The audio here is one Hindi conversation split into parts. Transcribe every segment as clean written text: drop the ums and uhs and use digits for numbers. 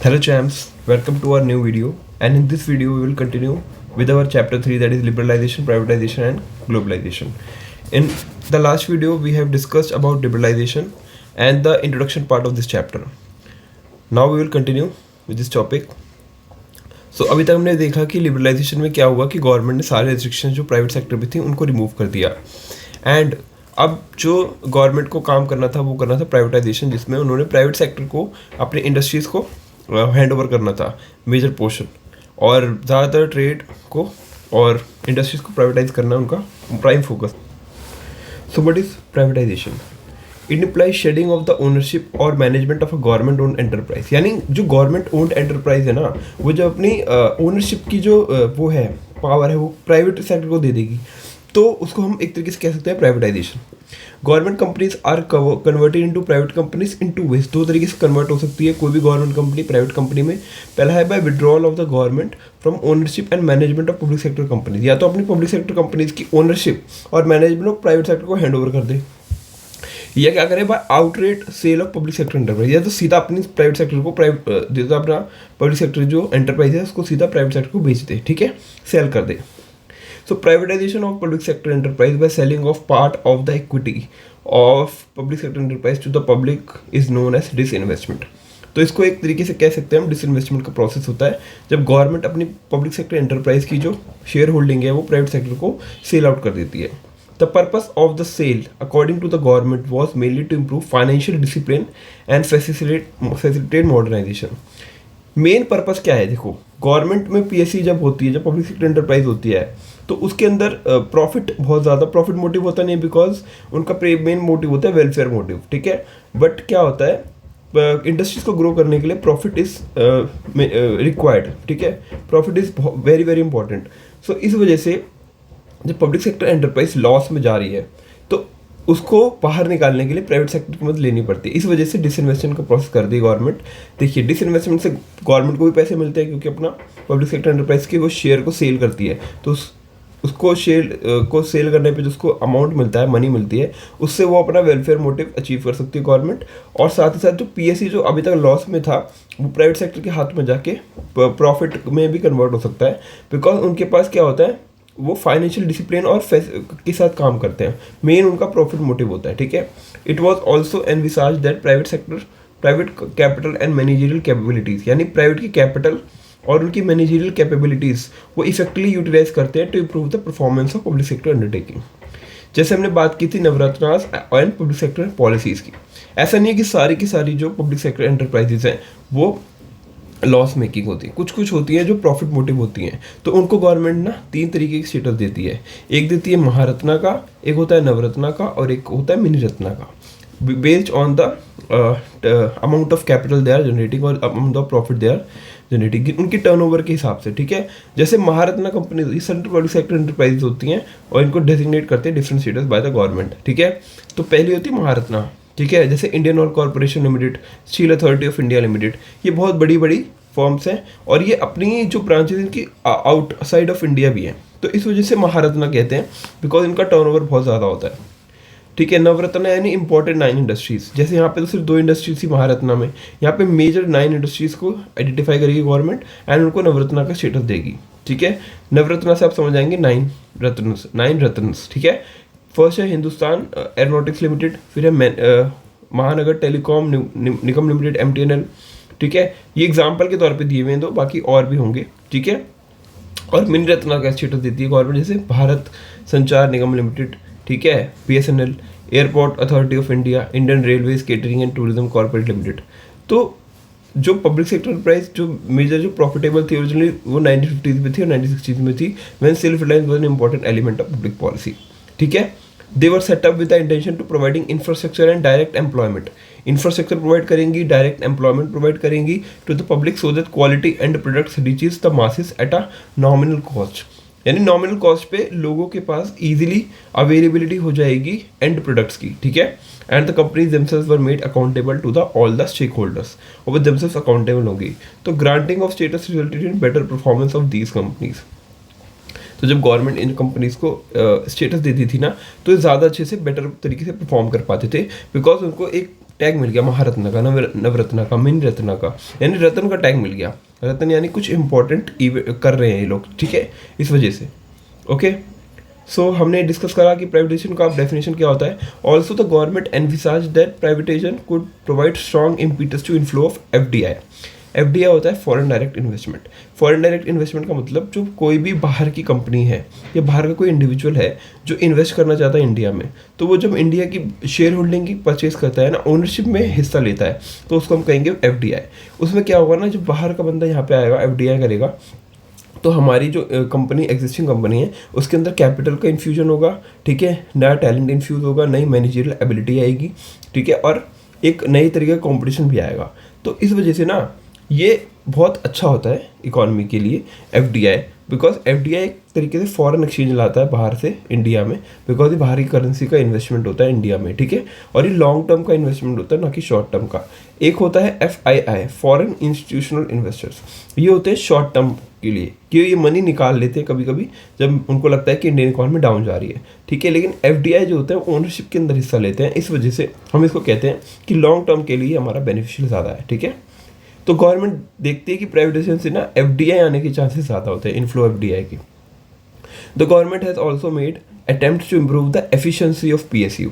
Hello champs, welcome to our new video, and in this video we will continue with our chapter 3, that is liberalization, privatization and globalization. In the last video we have discussed about liberalization and the introduction part of this chapter. Now we will continue with this topic. So अभी तक हमने देखा कि लिबरलाइजेशन में क्या हुआ कि गवर्नमेंट ने सारे रिस्ट्रिक्शन जो प्राइवेट सेक्टर में थी उनको रिमूव कर दिया, एंड अब जो गवर्नमेंट को काम करना था वो करना था प्राइवेटाइजेशन, जिसमें उन्होंने प्राइवेट सेक्टर को अपने इंडस्ट्रीज़ को हैंड ओवर करना था मेजर पोर्शन, और ज़्यादातर ट्रेड को और इंडस्ट्रीज़ को प्राइवेटाइज करना उनका prime focus. So what is privatization? It implies shedding off the ownership और management of a government owned enterprise. यानी जो गवर्नमेंट ओन्ड एंटरप्राइज है ना, वो जो अपनी ओनरशिप की जो वो है पावर है वो प्राइवेट सेक्टर को दे देगी, तो उसको हम एक तरीके से कह सकते हैं privatization. Government companies are converted into private companies in two ways. दो तरीके से कन्वर्ट हो सकती है कोई भी गवर्नमेंट कंपनी प्राइवेट कंपनी में. पहला है by withdrawal of the government from ownership and management of public sector companies. या तो अपनी पब्लिक सेक्टर कंपनीज की ओनरशिप और मैनेजमेंट ऑफ प्राइवेट सेक्टर को हैंड ओवर कर दे, या क्या करे by outright sale of public sector enterprise. या तो सीधा अपनी प्राइवेट सेक्टर को देता, अपना पब्लिक सेक्टर जो एंटरप्राइज है उसको सीधा प्राइवेट सेक्टर को बेच दे, ठीक है, सेल कर दे. So privatization of public sector enterprise by selling of part of the equity of public sector enterprise to the public is known as disinvestment. तो इसको एक तरीके से कह सकते हैं हम डिसइन्वेस्टमेंट का प्रोसेस होता है जब गवर्नमेंट अपनी पब्लिक सेक्टर एंटरप्राइज की जो शेयर होल्डिंग है वो प्राइवेट सेक्टर को सेल आउट कर देती है. The purpose of the sale according to the government was mainly to improve financial discipline and facilitate modernization. Main purpose क्या है? देखो, गवर्नमेंट में पीएससी जब होती है, जब पब्लिक सेक्टर एंटरप्राइज होती है, तो उसके अंदर प्रॉफिट बहुत ज़्यादा प्रॉफिट मोटिव होता नहीं, बिकॉज उनका मेन मोटिव होता है वेलफेयर मोटिव, ठीक है. बट क्या होता है, इंडस्ट्रीज को ग्रो करने के लिए प्रॉफिट इज़ रिक्वायर्ड, ठीक है. Profit is very very important. So इस वजह से जब पब्लिक सेक्टर एंटरप्राइज लॉस में जा रही है तो उसको बाहर निकालने के लिए प्राइवेट सेक्टर की मदद लेनी पड़ती है. इस वजह से डिसइन्वेस्टमेंट का प्रोसेस कर दी गवर्नमेंट. देखिए, डिसइन्वेस्टमेंट से गवर्नमेंट को भी पैसे मिलते हैं क्योंकि अपना पब्लिक सेक्टर एंटरप्राइज के वो शेयर को सेल करती है, तो उसको शेयर को सेल करने पे जो उसको अमाउंट मिलता है, मनी मिलती है, उससे वो अपना वेलफेयर मोटिव अचीव कर सकती है गवर्नमेंट. और साथ ही साथ जो पीएससी जो अभी तक लॉस में था वो प्राइवेट सेक्टर के हाथ में जाके प्रॉफिट में भी कन्वर्ट हो सकता है, बिकॉज उनके पास क्या होता है, वो फाइनेंशियल डिसिप्लिन और के साथ काम करते हैं. मेन उनका प्रॉफिट मोटिव होता है, ठीक है. It was also envisaged that private capital and managerial capabilities, यानी प्राइवेट की कैपिटल और उनकी मैनेजरियल कैपेबिलिटीज़ वो इफेक्टिवली यूटिलाइज करते हैं to improve the performance of public sector undertaking. जैसे हमने बात की थी Navratnas and public sector policies की. ऐसा नहीं है कि सारी की सारी जो पब्लिक सेक्टर एंटरप्राइजेज हैं वो लॉस मेकिंग होती है. कुछ कुछ होती है जो प्रॉफिट मोटिव होती हैं, तो उनको गवर्नमेंट ना 3 तरीके की स्टेटस देती है. एक देती है महारत्ना का, एक होता है नवरत्ना का, और एक होता है मिनी रत्ना का, based on the amount of capital they are generating और amount of profit they are generating, उनकी टर्नओवर के हिसाब से, ठीक है. जैसे Maharatna company central public sector enterprise होती हैं और इनको डेजिग्नेट करते हैं different status by the government, ठीक है. तो पहली होती है महारत्ना, ठीक है. जैसे Indian oil corporation limited, steel authority of India limited, ये बहुत बड़ी बड़ी फर्म्स हैं और ये अपनी जो ब्रांचेज इनकी आउटसाइड ऑफ इंडिया भी हैं, तो इस वजह से महारत्ना कहते हैं, बिकॉज इनका टर्नओवर बहुत ज़्यादा होता है, ठीक है. नवरत्ना यानी इंपॉर्टेंट 9 इंडस्ट्रीज़. जैसे यहाँ पे तो सिर्फ 2 इंडस्ट्रीज थी महारत्ना में, यहाँ पे मेजर 9 इंडस्ट्रीज़ को आइडेंटिफाई करेगी गवर्नमेंट एंड उनको नवरत्ना का स्टेटस देगी, ठीक है. नवरत्ना से आप समझ जाएंगे 9 रत्नस, ठीक है. फर्स्ट है हिंदुस्तान एरोनॉटिक्स लिमिटेड, फिर है महानगर टेलीकॉम निगम लिमिटेड MTNL, ठीक है. ये एग्जाम्पल के तौर पे दिए हुए हैं, तो बाकी और भी होंगे, ठीक है. और मिनी रत्ना का स्टेटस देती है गवर्नमेंट, जैसे भारत संचार निगम लिमिटेड, ठीक है, BSNL, airport authority of India, Indian railways catering and tourism corporate limited. तो जो पब्लिक सेक्टर प्राइस जो मेजर जो प्रॉफिटेबल थी ओरिजिनली वो 1950s में थी और 1960s में थी, when self reliance was an important element of public policy, ठीक है. They were set up with the intention to providing infrastructure and direct employment. Infrastructure provide करेंगी, डायरेक्ट एम्प्लॉयमेंट प्रोवाइड करेंगी to the public so that quality and products reaches the masses at a nominal cost. यानी नॉमिनल कॉस्ट पे लोगों के पास इजीली अवेलेबिलिटी हो जाएगी एंड प्रोडक्ट्स की, ठीक है. And the companies themselves were made accountable to the all the stakeholders, और वो देमसेल्व्स अकाउंटेबल होंगी. तो granting of status resulted in better performance of these companies. तो जब गवर्नमेंट इन कंपनीज़ को स्टेटस देती थी ना, तो ज़्यादा अच्छे से बेटर तरीके से परफॉर्म कर पाते थे, बिकॉज उनको एक टैग मिल गया महारत्न का, नवरत्न का, मिनी रत्न का, यानी रत्न का टैग मिल गया। रत्न यानी कुछ इंपॉर्टेंट कर रहे हैं ये लोग, ठीक है, इस वजह से। ओके, सो हमने डिस्कस करा कि प्राइवेटाइजेशन का डेफिनेशन क्या होता है। Also the government envisages that privatization could provide strong impetus to inflow of FDI. FDI होता है foreign direct investment. Foreign direct investment का मतलब जो कोई भी बाहर की कंपनी है या बाहर का कोई इंडिविजुअल है जो इन्वेस्ट करना चाहता है इंडिया में, तो वो जब इंडिया की शेयर होल्डिंग की परचेज करता है ना, ओनरशिप में हिस्सा लेता है, तो उसको हम कहेंगे एफडीआई। उसमें क्या होगा ना, जब बाहर का बंदा यहाँ पे आएगा एफडीआई करेगा, तो हमारी जो कंपनी एग्जिस्टिंग कंपनी है उसके अंदर कैपिटल का इन्फ्यूजन होगा, ठीक है, नया टैलेंट इन्फ्यूज होगा, नई मैनेजरियल एबिलिटी आएगी, ठीक है, और एक नई तरीके का कंपटीशन भी आएगा। तो इस वजह से ना ये बहुत अच्छा होता है इकोनॉमी के लिए एफडीआई, बिकॉज एफडीआई एक तरीके से फॉरेन एक्सचेंज लाता है बाहर से इंडिया में, बिकॉज ये बाहरी करेंसी का इन्वेस्टमेंट होता है इंडिया में, ठीक है, और ये लॉन्ग टर्म का इन्वेस्टमेंट होता है, ना कि शॉर्ट टर्म का। एक होता है एफआईआई, फॉरेन इंस्टीट्यूशनल इन्वेस्टर्स, ये होते हैं शॉर्ट टर्म के लिए, कि ये मनी निकाल लेते हैं कभी कभी जब उनको लगता है कि इंडियन इकोनॉमी डाउन जा रही है, ठीक है। लेकिन एफडीआई जो होते हैं ओनरशिप के अंदर हिस्सा लेते हैं, इस वजह से हम इसको कहते हैं कि लॉन्ग टर्म के लिए हमारा बेनिफिशियल ज़्यादा है, ठीक है। तो गवर्नमेंट देखती है कि प्राइवेटाइजेशन से ना एफडीआई आने के चांसेस ज़्यादा होते हैं, इनफ्लो एफडीआई की। The government has also made attempt to improve the efficiency of PSU,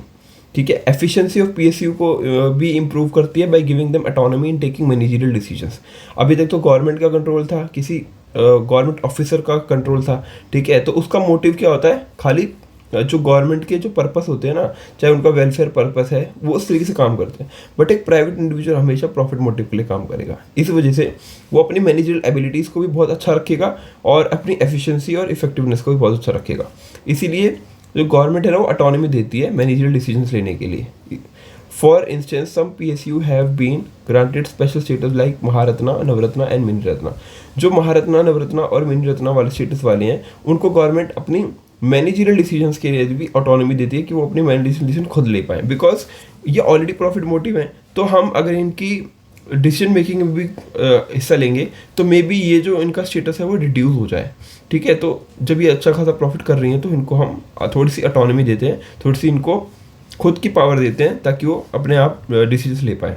ठीक है। एफिशिएंसी ऑफ पीएसयू को भी इम्प्रूव करती है by giving them autonomy in taking managerial decisions. अभी तक तो गवर्नमेंट का कंट्रोल था, किसी गवर्नमेंट ऑफिसर का कंट्रोल था, ठीक है। तो उसका मोटिव क्या होता है, खाली जो गवर्नमेंट के जो पर्पस होते हैं ना, चाहे उनका वेलफेयर पर्पस है, वो उस तरीके से काम करते हैं। बट एक प्राइवेट इंडिविजुअल हमेशा प्रॉफिट मोटिव के लिए काम करेगा, इस वजह से वो अपनी मैनेजरियल एबिलिटीज़ को भी बहुत अच्छा रखेगा और अपनी एफिशिएंसी और इफेक्टिवनेस को भी बहुत अच्छा रखेगा। इसीलिए जो गवर्नमेंट है ना, वो ऑटोनॉमी देती है मैनेजरियल डिसीजंस लेने के लिए। For instance some PSU have been granted special status like Maharatna, Navratna and mini Ratna. जो महारत्ना, नवरत्ना और मिनी रत्ना वाले स्टेटस वाले हैं, उनको गवर्नमेंट अपनी मैनेजरियल डिसीजंस के लिए भी ऑटोनॉमी देती है कि वो अपनी मैनेजरियल डिसीजन खुद ले पाएँ, बिकॉज ये ऑलरेडी प्रॉफिट मोटिव है। तो हम अगर इनकी डिसीजन मेकिंग में भी हिस्सा लेंगे तो मे बी ये जो इनका स्टेटस है वो रिड्यूस हो जाए, ठीक है। तो जब ये अच्छा खासा प्रॉफिट कर रही हैं तो इनको हम थोड़ी सी ऑटोनॉमी देते हैं, थोड़ी सी इनको खुद की पावर देते हैं ताकि वो अपने आप डिसीजंस ले पाएँ।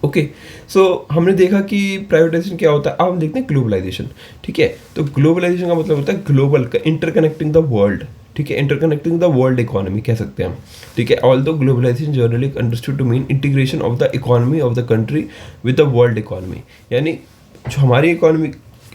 ओके, सो हमने देखा कि प्राइवेटाइजेशन क्या होता है। अब हम देखते हैं ग्लोबलाइजेशन, ठीक है। तो ग्लोबलाइजेशन का मतलब होता है ग्लोबल, इंटरकनेक्टिंग द वर्ल्ड, ठीक है, इंटरकनेक्टिंग द वर्ल्ड इकोनॉमी कह सकते हैं हम, ठीक है। Although globalization generally understood to mean integration of the economy of the country with the world economy, यानी जो हमारी इकोनॉमी,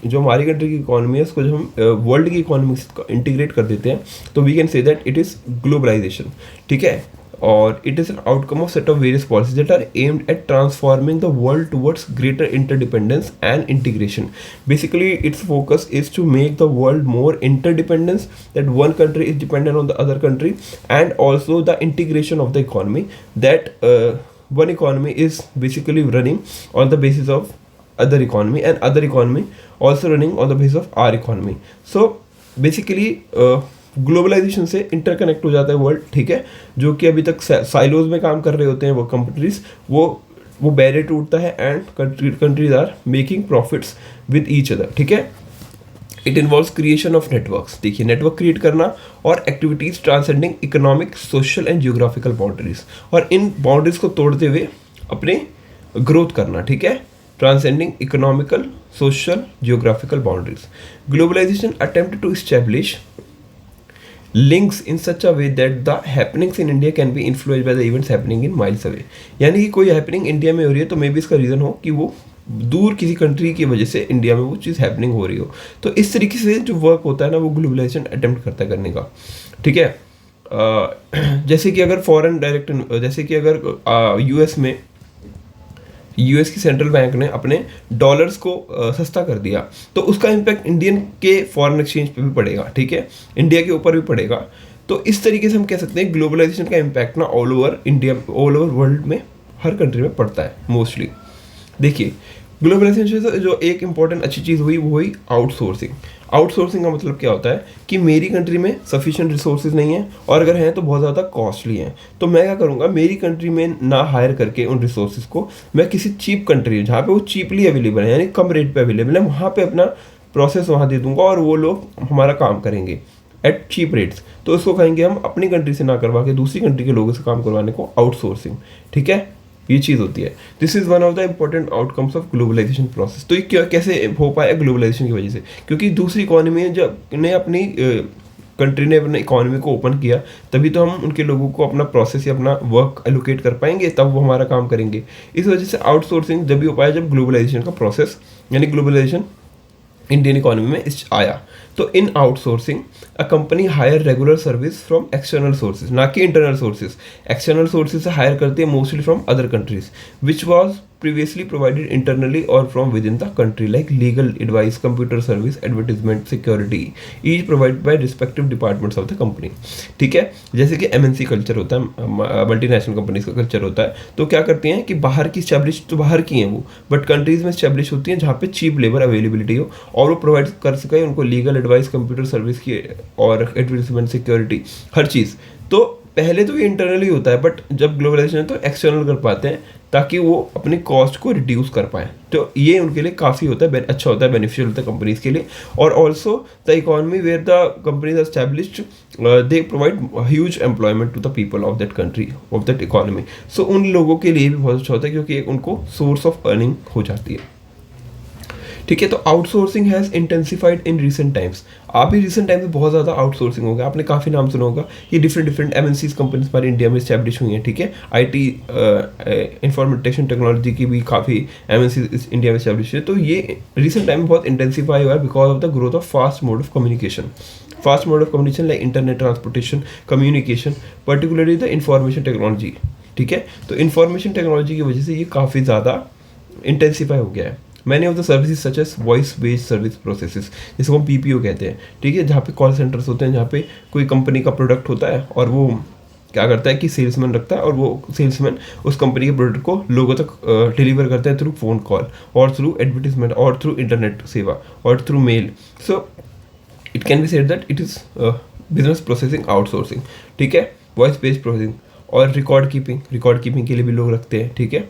जो हमारी कंट्री की इकोनॉमी है उसको जब हम वर्ल्ड की इकोनॉमी से इंटीग्रेट कर देते हैं तो we can say that it is globalization, ठीक है। और it is an outcome of set of various policies that are aimed at transforming the world towards greater interdependence and integration. Basically, its focus is to make the world more interdependence, that one country is dependent on the other country, and also the integration of the economy, that one economy is basically running on the basis of other economy and other economy also running on the basis of our economy. So basically globalization से इंटरकनेक्ट हो जाता है वर्ल्ड, ठीक है। जो कि अभी तक साइलोज में काम कर रहे होते हैं वो कंट्रीज, वो बैरियर टूटता है and countries are making profits with each other, ठीक है। It involves creation of networks, देखिए नेटवर्क क्रिएट करना और activities transcending economic, social and geographical boundaries, और इन बाउंड्रीज को तोड़ते हुए अपने ग्रोथ करना, ठीक है। Transcending economical, social, geographical boundaries. Globalization attempt to establish links in such a way that the happenings in India can be influenced by the events happening in miles away, यानी कि कोई हैपनिंग इंडिया में हो रही है तो मे बी इसका रीज़न हो कि वो दूर किसी कंट्री की वजह से इंडिया में वो चीज़ हैपनिंग हो रही हो। तो इस तरीके से जो वर्क होता है ना, वो ग्लोबलाइजेशन अटेम्प्ट करता है करने का, ठीक है। जैसे कि अगर फॉरेन डायरेक्ट, जैसे कि अगर यूएस में यूएस की सेंट्रल बैंक ने अपने डॉलर्स को सस्ता कर दिया तो उसका इम्पैक्ट इंडियन के फॉरेन एक्सचेंज पे भी पड़ेगा, ठीक है, इंडिया के ऊपर भी पड़ेगा। तो इस तरीके से हम कह सकते हैं ग्लोबलाइजेशन का इम्पैक्ट ना all over India, all over world में हर कंट्री में पड़ता है मोस्टली। देखिए ग्लोबलाइजेशन से जो एक इंपॉर्टेंट अच्छी चीज़ हुई वो हुई आउटसोर्सिंग। आउटसोर्सिंग का मतलब क्या होता है कि मेरी कंट्री में सफिशिएंट रिसोर्सेज नहीं है, और अगर हैं तो बहुत ज़्यादा कॉस्टली हैं, तो मैं क्या करूँगा, मेरी कंट्री में ना हायर करके उन रिसोर्सेज को मैं किसी चीप कंट्री जहाँ पे वो चीपली अवेलेबल है, यानी कम रेट पे अवेलेबल है, वहाँ पे अपना प्रोसेस वहाँ दे दूँगा और वो लोग हमारा काम करेंगे एट चीप रेट्स। तो उसको कहेंगे हम अपनी कंट्री से ना करवा के दूसरी कंट्री के लोगों से काम करवाने को आउटसोर्सिंग, ठीक है। ये चीज़ होती है। This is one of the important outcomes of globalization process. तो ये क्या कैसे हो पाया ग्लोबलाइजेशन की वजह से, क्योंकि दूसरी इकोनॉमी जब ने अपनी कंट्री ने अपने इकोनॉमी को ओपन किया, तभी तो हम उनके लोगों को अपना प्रोसेस या अपना वर्क एलोकेट कर पाएंगे, तब वो हमारा काम करेंगे। इस वजह से आउटसोर्सिंग जब भी हो पाया जब ग्लोबलाइजेशन का प्रोसेस यानी ग्लोबलाइजेशन इंडियन इकोनॉमी में आया। तो in outsourcing a company hire regular service from external sources, ना कि इंटरनल सोर्सेज। एक्सटर्नल सोर्सेज से हायर करती है mostly from other countries which was previously provided internally or from within the country, like legal advice, computer service, advertisement, security, each provided by respective departments of the company। ठीक है, जैसे कि MNC कल्चर होता है, मल्टीनेशनल कंपनीज का कल्चर होता है, तो क्या करती हैं कि बाहर की स्टैब्लिश तो बाहर की हैं वो, बट कंट्रीज में स्टैब्लिश होती हैं जहाँ पे चीप लेबर अवेलेबिलिटी हो और वो प्रोवाइड कर सके उनको लीगल एडवाइस, कंप्यूटर सर्विस की और एडवर्टाइजमेंट, सिक्योरिटी, हर चीज़। तो पहले तो ये इंटरनली होता है, बट जब ग्लोबलाइजेशन है तो एक्सटर्नल कर पाते हैं ताकि वो अपनी कॉस्ट को रिड्यूस कर पाएँ। तो ये उनके लिए काफ़ी होता है, अच्छा होता है, बेनिफिशियल होता है कंपनीज के लिए। और also the economy where the companies are established, they provide huge employment to the people of that country, of that economy. So उन लोगों के लिए भी बहुत अच्छा होता है क्योंकि एक उनको सोर्स ऑफ अर्निंग हो जाती है। ठीक है, तो outsourcing has intensified in recent times. आप भी रिसेंट टाइम में बहुत ज़्यादा आउटसोर्सिंग हो गया, आपने काफ़ी नाम सुना होगा। ये डिफरेंट MNCs कंपनीज हमारे इंडिया में इस्टेब्लिश हुई हैं। ठीक है, IT इंफॉर्मेशन टेक्नोलॉजी की भी काफ़ी MNCs इंडिया में इस्टेब्लिश है। तो ये रिसेंट टाइम में बहुत इंटेंसिफाई हुआ है because of the growth of fast mode of communication. Fast mode of communication like internet, transportation, communication, particularly the information technology. ठीक है, तो इंफॉर्मेशन टेक्नोलॉजी की वजह से ये काफ़ी ज़्यादा इंटेंसिफाई हो गया है। Many of the services such as voice based service processes, जिसको हम PPO कहते हैं। ठीक है, जहाँ पे कॉल सेंटर्स होते हैं, जहाँ पे कोई कंपनी का प्रोडक्ट होता है और वो क्या करता है कि सेल्समैन रखता है और वो सेल्समैन उस कंपनी के प्रोडक्ट को लोगों तक डिलीवर करता है थ्रू फ़ोन कॉल और थ्रू एडवर्टीजमेंट और थ्रू इंटरनेट सेवा और through mail. So it can be said that it is business processing outsourcing. ठीक है, वॉइस बेस्ड प्रोसेसिंग और रिकॉर्ड कीपिंग के लिए भी लोग रखते हैं। ठीक है,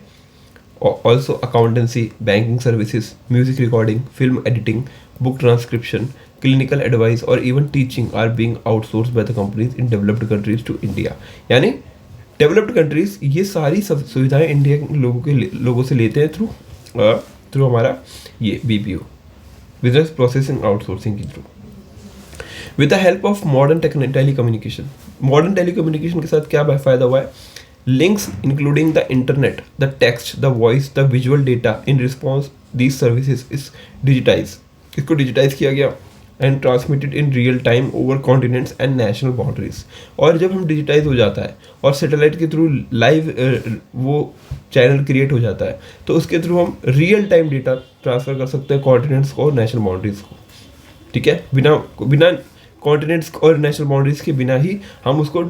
also accountancy, banking services, music recording, film editing, book transcription, clinical advice or even teaching are being outsourced by the companies in developed countries to India। यानी डेवलप्ड कंट्रीज ये सारी सब सुविधाएं इंडिया के लोगों से लेते हैं थ्रू हमारा ये BPO, बिजनेस प्रोसेसिंग आउटसोर्सिंग के through. With the help of modern telecommunication के साथ क्या फ़ायदा हुआ है? Links including the internet, the text, the voice, the visual data in response these services is digitized. इसको digitize किया गया and transmitted in real time over continents and national boundaries। और जब हम digitize हो जाता है और सैटेलाइट के थ्रू लाइव वो चैनल क्रिएट हो जाता है, तो उसके थ्रू हम रियल टाइम डेटा ट्रांसफ़र कर सकते हैं कॉन्टिनेंट्स को और नेशनल बाउंड्रीज़ को। ठीक है, बिना कॉन्टिनेंट्स और नेशनल बाउंड्रीज़ के बिना ही हम उसको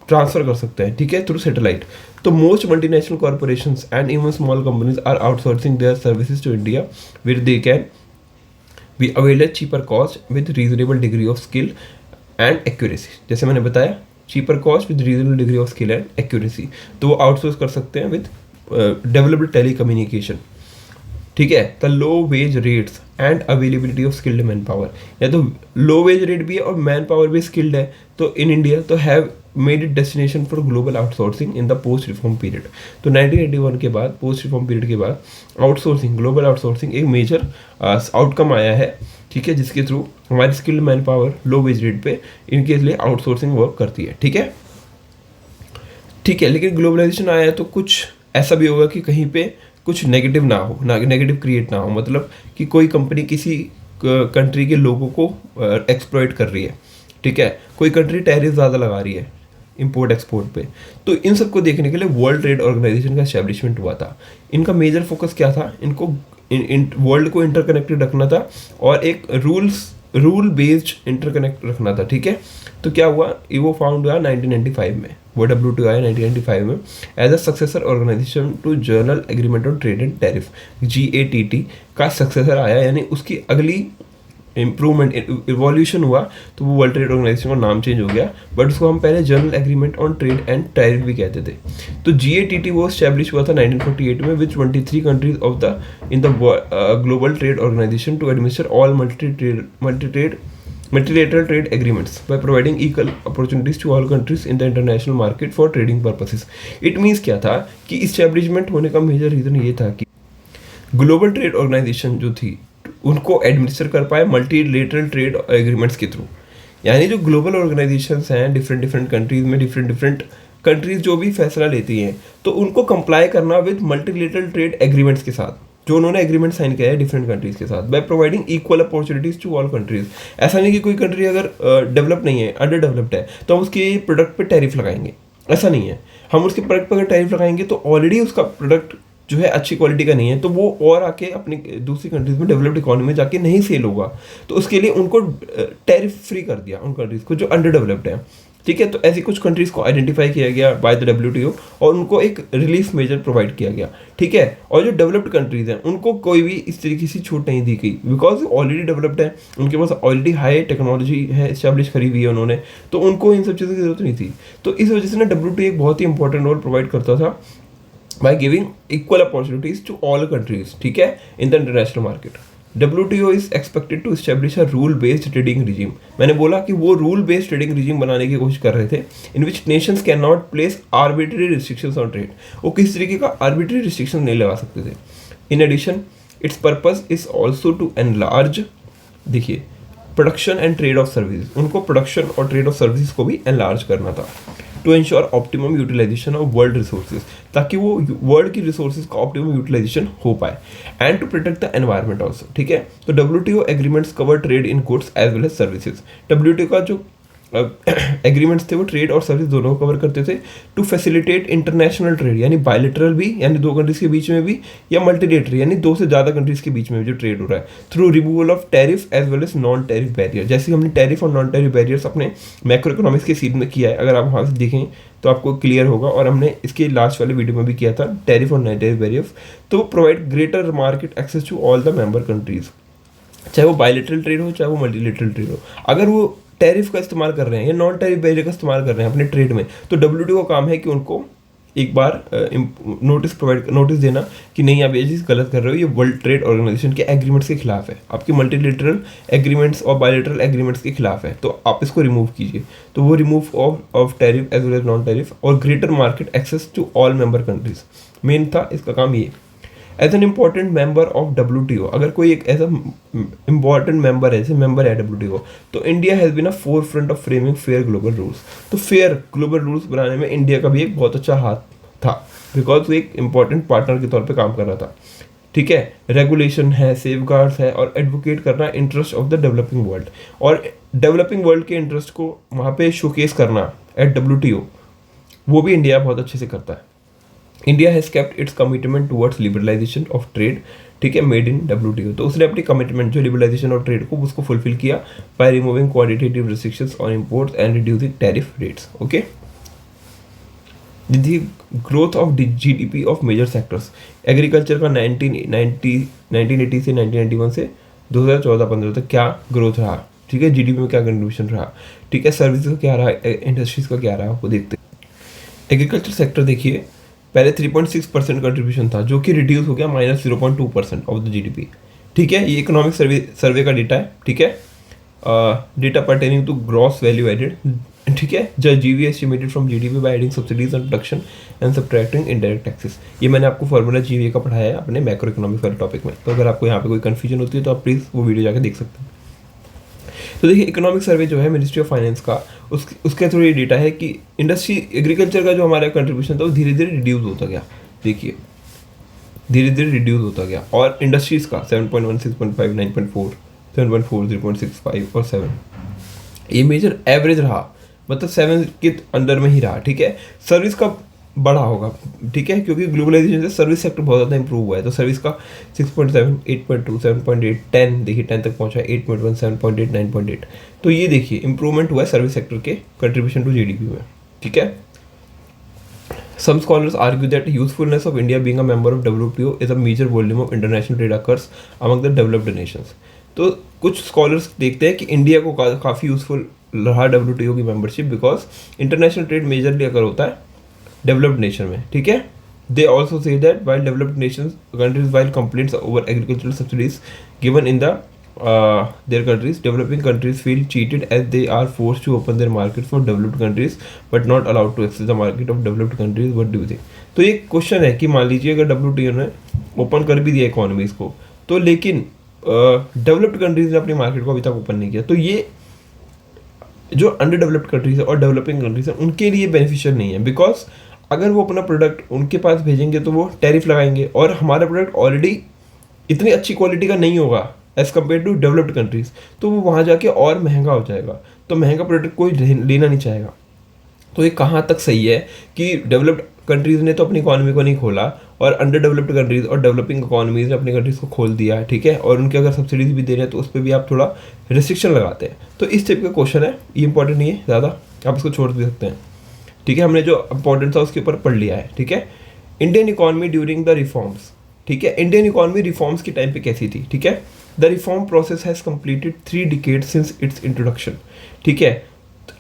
ट्रांसफर कर सकते हैं। ठीक है, थ्रू सैटेलाइट। तो most multinational corporations and even small companies are outsourcing their services to India where they can be avail at cheaper cost with reasonable degree of skill and accuracy. जैसे मैंने बताया, cheaper cost with reasonable degree of skill and accuracy, तो वो आउटसोर्स कर सकते हैं विद डेवलप्ड टेलीकम्युनिकेशन। ठीक है, the low wage rates and availability of skilled man power, या तो लो वेज रेट भी है और मैन पावर भी स्किल्ड है, तो इन इंडिया तो have made it destination for global outsourcing in the post reform period. तो 1981 के बाद, पोस्ट रिफॉर्म पीरियड के बाद आउटसोर्सिंग, ग्लोबल आउटसोर्सिंग एक मेजर आउटकम आया है। ठीक है, जिसके थ्रू हमारी स्किल्ड मैन पावर लो वेज रेट पे इनके लिए आउटसोर्सिंग वर्क करती है। ठीक है, लेकिन ग्लोबलाइजेशन आया है तो कुछ ऐसा भी होगा कि कहीं पे कुछ नेगेटिव ना हो, नेगेटिव क्रिएट ना हो, मतलब कि कोई कंपनी किसी कंट्री के लोगों को एक्सप्लॉइट कर रही है। ठीक है, कोई कंट्री टैरिफ ज़्यादा लगा रही है इंपोर्ट एक्सपोर्ट पे, तो इन सबको देखने के लिए वर्ल्ड ट्रेड ऑर्गेनाइजेशन का एस्टैब्लिशमेंट हुआ था। इनका मेजर फोकस क्या था? इनको वर्ल्ड को इंटरकनेक्टेड रखना था और एक रूल बेस्ड इंटरकनेक्ट रखना था। ठीक है, तो क्या हुआ, वो फाउंड हुआ 1995 में, वो WTO आया 1995 में as a successor organization to general agreement on trade and tariff. GATT का सक्सेसर आया, यानी उसकी अगली इम्प्रूवमेंट इवोल्यूशन हुआ, तो वो वर्ल्ड ट्रेड ऑर्गेनाइजेशन का नाम चेंज हो गया, बट उसको हम पहले journal agreement on trade and tariff भी कहते थे। तो GATT वो एस्टैब्लिश हुआ था 1948 में with 23 countries of the in the global trade organization to administer all multi trade multilateral trade agreements by providing equal opportunities to all countries in the international market for trading purposes. It means क्या था कि establishment होने का मेजर रीज़न ये था कि ग्लोबल ट्रेड ऑर्गेनाइजेशन जो थी उनको एडमिनिस्टर कर पाए मल्टीलेटरल ट्रेड एग्रीमेंट्स के थ्रू। यानी जो ग्लोबल ऑर्गेनाइजेशंस हैं डिफरेंट डिफरेंट कंट्रीज में, डिफरेंट डिफरेंट कंट्रीज जो भी फैसला लेती हैं तो उनको कंप्लाई करना विद मल्टीलेटरल ट्रेड एग्रीमेंट्स के साथ, जो उन्होंने एग्रीमेंट साइन किया है डिफरेंट कंट्रीज के साथ, by providing equal opportunities to all countries. ऐसा नहीं कि कोई कंट्री अगर डेवलप नहीं है, अंडर डेवलप्ड है, तो हम उसके प्रोडक्ट पे टैरिफ लगाएंगे, ऐसा नहीं है। हम उसके प्रोडक्ट पर अगर टैरिफ लगाएंगे तो ऑलरेडी उसका प्रोडक्ट जो है अच्छी क्वालिटी का नहीं है, तो वो और आके अपनी दूसरी कंट्रीज में डेवलप्ड इकोनॉमी में जाके नहीं सेल होगा, तो उसके लिए उनको टैरिफ फ्री कर दिया उन कंट्रीज को जो अंडर डेवलप्ड है। ठीक है, तो ऐसी कुछ कंट्रीज को आइडेंटिफाई किया गया बाय द WTO और उनको एक रिलीफ मेजर प्रोवाइड किया गया। ठीक है, और जो डेवलप्ड कंट्रीज हैं उनको कोई भी इस तरीके से छूट नहीं दी गई, बिकॉज ऑलरेडी डेवलप्ड है, उनके पास ऑलरेडी हाई टेक्नोलॉजी है, इस्टेब्लिश करी हुई है उन्होंने, तो उनको इन सब चीज़ों की जरूरत नहीं थी। तो इस वजह से ना WTO एक बहुत ही इंपॉर्टेंट रोल प्रोवाइड करता था by giving equal opportunities to all countries, ठीक है, in the international market. WTO is expected to establish a rule-based trading regime. मैंने बोला कि वो rule-based trading regime बनाने की कोशिश कर रहे थे, in which nations cannot place arbitrary restrictions on trade. वो किसी तरीके का arbitrary restriction नहीं लगा सकते थे. In addition, its purpose is also to enlarge, देखिए, production and trade of service, उनको प्रोडक्शन और ट्रेड ऑफ सर्विस को भी एनलार्ज करना था, to ensure optimum utilization of world resources, ताकि वो वर्ल्ड की रिसोर्सेज का ऑप्टिमम यूटिलाइजेशन हो पाए, and to protect the environment also. ठीक है, तो WTO agreements cover trade in goods as well as services. WTO का जो एग्रीमेंट्स थे वो ट्रेड और सर्विस दोनों को कवर करते थे, टू फैसिलिटेट इंटरनेशनल ट्रेड, यानी बायलेटरल भी, यानी दो कंट्रीज के बीच में भी, या मल्टीलेटरल यानी दो से ज़्यादा कंट्रीज के बीच में भी जो ट्रेड हो रहा है, through removal of tariff as well as non tariff barrier. जैसे हमने टैरिफ और नॉन टैरिफ बैरियर्स अपने मैक्रो इकोनॉमिक्स के सीरीज में किया है, अगर आप वहाँ से देखें तो आपको क्लियर होगा, और हमने इसके लास्ट वाले वीडियो में भी किया था टैरिफ और नॉन टैरिफ बैरियर्स। तो provide greater market access to all the member countries, चाहे वो बायलेटरल ट्रेड हो चाहे वो मल्टीलेटरल ट्रेड हो। अगर वो टैरिफ का इस्तेमाल कर रहे हैं या नॉन टैरिफ बैरियर का इस्तेमाल कर रहे हैं अपने ट्रेड में, तो WTO का काम है कि उनको एक बार नोटिस देना कि नहीं, आप ये चीज़ गलत कर रहे हो, ये वर्ल्ड ट्रेड ऑर्गेनाइजेशन के एग्रीमेंट्स के खिलाफ है, आपके मल्टीलेटरल एग्रीमेंट्स और बायलेटरल एग्रीमेंट्स के खिलाफ है, तो आप इसको रिमूव कीजिए। तो वो remove of tariff as well as non tariff और greater market access to all member countries, main था इसका काम ये। As an important member of WTO, अगर कोई एक ऐसा इम्पॉर्टेंट मेंबर है, जैसे मेंबर है WTO, तो India has been a forefront of framing fair global rules. तो फेयर ग्लोबल रूल्स बनाने में इंडिया का भी एक बहुत अच्छा हाथ था, बिकॉज वो एक इम्पॉर्टेंट पार्टनर के तौर पे काम कर रहा था। ठीक है, रेगुलेशन है, सेफगार्ड्स है, और एडवोकेट करना interest of the developing world, और डेवलपिंग वर्ल्ड के इंटरेस्ट को वहाँ पे शोकेस करना एट WTO, वो भी इंडिया बहुत अच्छे से करता है। India has kept its commitment towards liberalization of trade, ठीक है, मेड इन WTO। तो उसने अपनी कमिटमेंट जो लिबरलाइजेशन ऑफ ट्रेड को उसको फुलफिल किया by removing quantitative restrictions on imports and reducing tariff rates. Okay, the growth of GDP of major sectors, agriculture का 1980 से 1991 से 2014-15 तक क्या ग्रोथ रहा, ठीक है, GDP में क्या कंट्रीब्यूशन रहा, ठीक है, सर्विस का क्या रहा, इंडस्ट्रीज का क्या रहा, आपको देखते हैं। एग्रीकल्चर सेक्टर देखिए, पहले 3.6% कंट्रीब्यूशन था, जो कि रिड्यूस हो गया -0.2% ऑफ द GDP। ठीक है, ये इकोनॉमिक सर्वे का डेटा है। ठीक है, data pertaining to gross value added, ठीक है, जो GV estimated from GDP by adding subsidies on production and subtracting indirect taxes. ये मैंने आपको फॉर्मूला GVA का पढ़ाया है अपने मैक्रो इकोनॉमिक्स वाले टॉपिक में, तो अगर आपको यहाँ पे कोई कन्फ्यूजन होती है तो आप प्लीज़ वो वीडियो जाकर देख सकते हैं। तो देखिए, इकोनॉमिक सर्वे जो है मिनिस्ट्री ऑफ फाइनेंस का, उसके थ्रू ये डेटा है कि इंडस्ट्री एग्रीकल्चर का जो हमारा कंट्रीब्यूशन था वो धीरे धीरे रिड्यूस होता गया। देखिए, धीरे धीरे रिड्यूस होता गया, और इंडस्ट्रीज का 7.1, 6.5, 9.4, 7.4, 0.65 और 7, ये मेजर एवरेज रहा, मतलब 7 के अंडर में ही रहा। ठीक है, सर्विस का बढ़ा होगा, ठीक है, क्योंकि ग्लोबलाइजेशन से सर्विस सेक्टर बहुत ज़्यादा इंप्रूव हुआ है, तो सर्विस का 6.7, 8.2, 7.8, 10, देखिए 10 तक पहुंचा, 8.1, 7.8, 9.8, तो ये देखिए इंप्रूवमेंट हुआ है सर्विस सेक्टर के कंट्रीब्यूशन टू GDP में। ठीक है, some scholars argue that usefulness of India being a member of WTO is a major volume of international trade occurs among the developed nations। तो कुछ स्कॉलर्स देखते हैं कि इंडिया को काफ़ी यूजफुल रहा WTO की membership, because international trade majorly अगर होता है डेवलप्ड नेशन में। ठीक है, they also say that while developed Nations countries while complaints over agricultural subsidies given in the their countries, developing countries feel cheated as they are forced to open their markets for developed countries but not allowed to access the market of developed countries. What do you think? तो ये क्वेश्चन है कि मान लीजिए अगर WTO ने ओपन कर भी दिया इकोनॉमीज को, तो लेकिन डेवलप्ड कंट्रीज ने अपनी मार्केट को अभी तक ओपन नहीं किया, तो ये जो अंडर डेवलप्ड कंट्रीज है और डेवलपिंग कंट्रीज है उनके लिए बेनिफिशियल नहीं है, बिकॉज अगर वो अपना प्रोडक्ट उनके पास भेजेंगे तो वो टैरिफ लगाएंगे और हमारा प्रोडक्ट ऑलरेडी इतनी अच्छी क्वालिटी का नहीं होगा as compare to developed countries, तो वो वहाँ जाके और महंगा हो जाएगा, तो महंगा प्रोडक्ट कोई लेना नहीं चाहेगा। तो ये कहाँ तक सही है कि डेवलप्ड कंट्रीज़ ने तो अपनी इकॉनमी को नहीं खोला और अंडर डेवलप्ड कंट्रीज़ और डेवलपिंग इकॉनमीज़ ने अपनी कंट्रीज़ को खोल दिया, ठीक है, और उनके अगर सब्सिडीज भी दे रहे हैं तो उस पर भी आप थोड़ा रिस्ट्रिक्शन लगाते हैं। तो इस टाइप का क्वेश्चन है, ये इंपॉर्टेंट नहीं है ज़्यादा, आप इसको छोड़ दे सकते हैं, ठीक है। हमने जो इंपॉर्टेंट था उसके ऊपर पढ़ लिया है, ठीक है। Indian economy during the reforms, ठीक है, इंडियन इकॉनमी रिफॉर्म्स के टाइम पे कैसी थी, ठीक है। The reform process has completed 3 decades since it's introduction, ठीक है।